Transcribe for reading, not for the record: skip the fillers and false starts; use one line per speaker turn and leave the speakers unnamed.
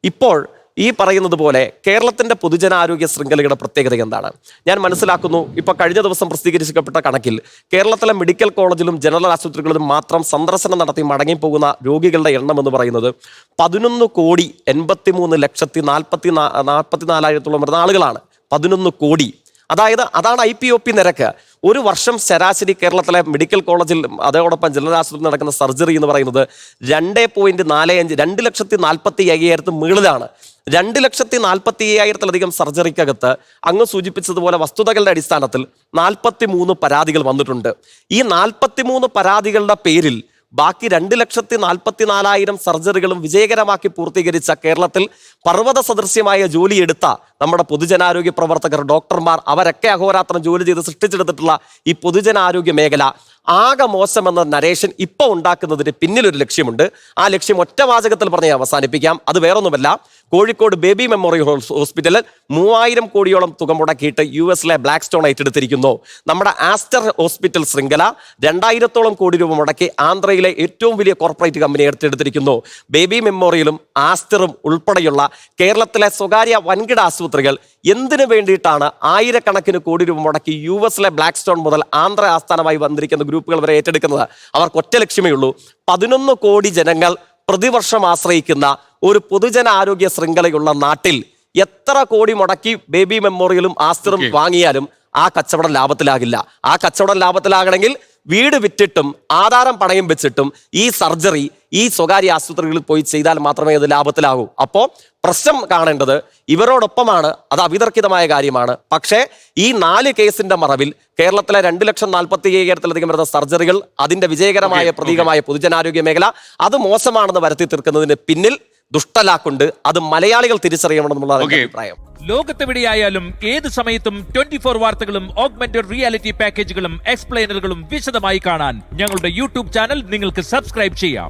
ഇപ്പോൾ ഈ പറയുന്നത് പോലെ കേരളത്തിന്റെ പൊതുജനാരോഗ്യ ശൃംഖലയുടെ പ്രത്യേകത എന്താണ്? ഞാൻ മനസ്സിലാക്കുന്നു, ഇപ്പൊ കഴിഞ്ഞ ദിവസം പ്രസിദ്ധീകരിക്കപ്പെട്ട കണക്കിൽ കേരളത്തിലെ മെഡിക്കൽ കോളേജിലും ജനറൽ ആശുപത്രികളിലും മാത്രം സന്ദർശനം നടത്തി മടങ്ങിപ്പോകുന്ന രോഗികളുടെ എണ്ണം എന്ന് പറയുന്നത് 11,83,44,000 വരുന്ന ആളുകളാണ്. 11 കോടി. അതാണ് IPOP നിരക്ക്. ഒരു വർഷം ശരാശരി കേരളത്തിലെ മെഡിക്കൽ കോളേജിൽ അതോടൊപ്പം ജനറൽ ആശുപത്രിയിൽ നടക്കുന്ന സർജറി എന്ന് പറയുന്നത് 2.45 2,45,000 മുകളിലാണ്. 2,45,000 സർജറിക്കകത്ത് അങ്ങ് സൂചിപ്പിച്ചതുപോലെ വസ്തുതകളുടെ അടിസ്ഥാനത്തിൽ 43 പരാതികൾ വന്നിട്ടുണ്ട്. ഈ 43 പരാതികളുടെ പേരിൽ ബാക്കി 2,44,000 സർജറികളും വിജയകരമാക്കി പൂർത്തീകരിച്ച കേരളത്തിൽ പർവ്വത സദൃശ്യമായ ജോലിയെടുത്ത നമ്മുടെ പൊതുജനാരോഗ്യ പ്രവർത്തകർ, ഡോക്ടർമാർ, അവരൊക്കെ അഹോരാത്രം ജോലി ചെയ്ത് സൃഷ്ടിച്ചെടുത്തിട്ടുള്ള ഈ പൊതുജനാരോഗ്യ മേഖല ആകെ മോശമെന്ന നരേഷൻ ഇപ്പോൾ ഉണ്ടാക്കുന്നതിന് പിന്നിലൊരു ലക്ഷ്യമുണ്ട്. ആ ലക്ഷ്യം ഒറ്റവാചകത്തിൽ പറഞ്ഞ് അവസാനിപ്പിക്കാം. അത് വേറൊന്നുമല്ല, കോഴിക്കോട് ബേബി മെമ്മോറിയൽ ഹോസ്പിറ്റലിൽ 3,000 കോടിയോളം തുക മുടക്കിയിട്ട് US-ലെ ബ്ലാക്ക് സ്റ്റോൺ ഏറ്റെടുത്തിരിക്കുന്നു. നമ്മുടെ ആസ്റ്റർ ഹോസ്പിറ്റൽ ശൃംഖല 2,000-ഓളം കോടി രൂപ മുടക്കി ആന്ധ്രയിലെ ഏറ്റവും വലിയ കോർപ്പറേറ്റ് കമ്പനി ഏറ്റെടുത്തിരിക്കുന്നു. ബേബി മെമ്മോറിയലും ആസ്റ്ററും ഉൾപ്പെടെയുള്ള കേരളത്തിലെ സ്വകാര്യ വൻകിട ആശുപത്രികൾ എന്തിനു വേണ്ടിയിട്ടാണ് ആയിരക്കണക്കിന് കോടി രൂപ മുടക്കി US-ലെ ബ്ലാക്ക് സ്റ്റോൺ മുതൽ ആന്ധ്ര ആസ്ഥാനമായി വന്നിരിക്കുന്ന ഗ്രൂപ്പുകൾ വരെ ഏറ്റെടുക്കുന്നത്? അവർക്ക് ഒറ്റ ലക്ഷ്യമേ ഉള്ളൂ, 11 കോടി ജനങ്ങൾ പ്രതിവർഷം ആശ്രയിക്കുന്ന ഒരു പൊതുജനാരോഗ്യ ശൃംഖലയുള്ള നാട്ടിൽ എത്ര കോടി മുടക്കി ബേബി മെമ്മോറിയലും ആസ്റ്ററും വാങ്ങിയാലും ആ കച്ചവടം ലാഭത്തിലാകില്ല. ആ കച്ചവടം ലാഭത്തിലാകണമെങ്കിൽ വീട് വിറ്റിട്ടും ആധാരം പണയം വെച്ചിട്ടും ഈ സർജറി ഈ സ്വകാര്യ ആശുപത്രികളിൽ പോയി ചെയ്താൽ മാത്രമേ അത് ലാഭത്തിലാകൂ. അപ്പോൾ പ്രശ്നം കാണേണ്ടത് ഇവരോടൊപ്പമാണ്. അത് അവിതർക്കിതമായ കാര്യമാണ്. പക്ഷേ ഈ 4 കേസിന്റെ മറവിൽ കേരളത്തിലെ 2,45,000 വരുന്ന സർജറികൾ, അതിന്റെ വിജയകരമായ പ്രതീകമായ പൊതുജനാരോഗ്യ മേഖല, അത് മോശമാണെന്ന് വരുത്തി തീർക്കുന്നതിന് പിന്നിൽ ദുഷ്ടലാക്കുണ്ട്. അത് മലയാളികൾ തിരിച്ചറിയണമെന്നുള്ള അഭിപ്രായം.
ലോകത്തെവിടെയായാലും ഏത് സമയത്തും 24 വാർത്തകളും ഓഗ്മെന്റഡ് റിയാലിറ്റി പാക്കേജുകളും എക്സ്പ്ലെയിനറുകളും വിശദമായി കാണാൻ ഞങ്ങളുടെ YouTube ചാനൽ നിങ്ങൾക്ക് സബ്സ്ക്രൈബ് ചെയ്യാം.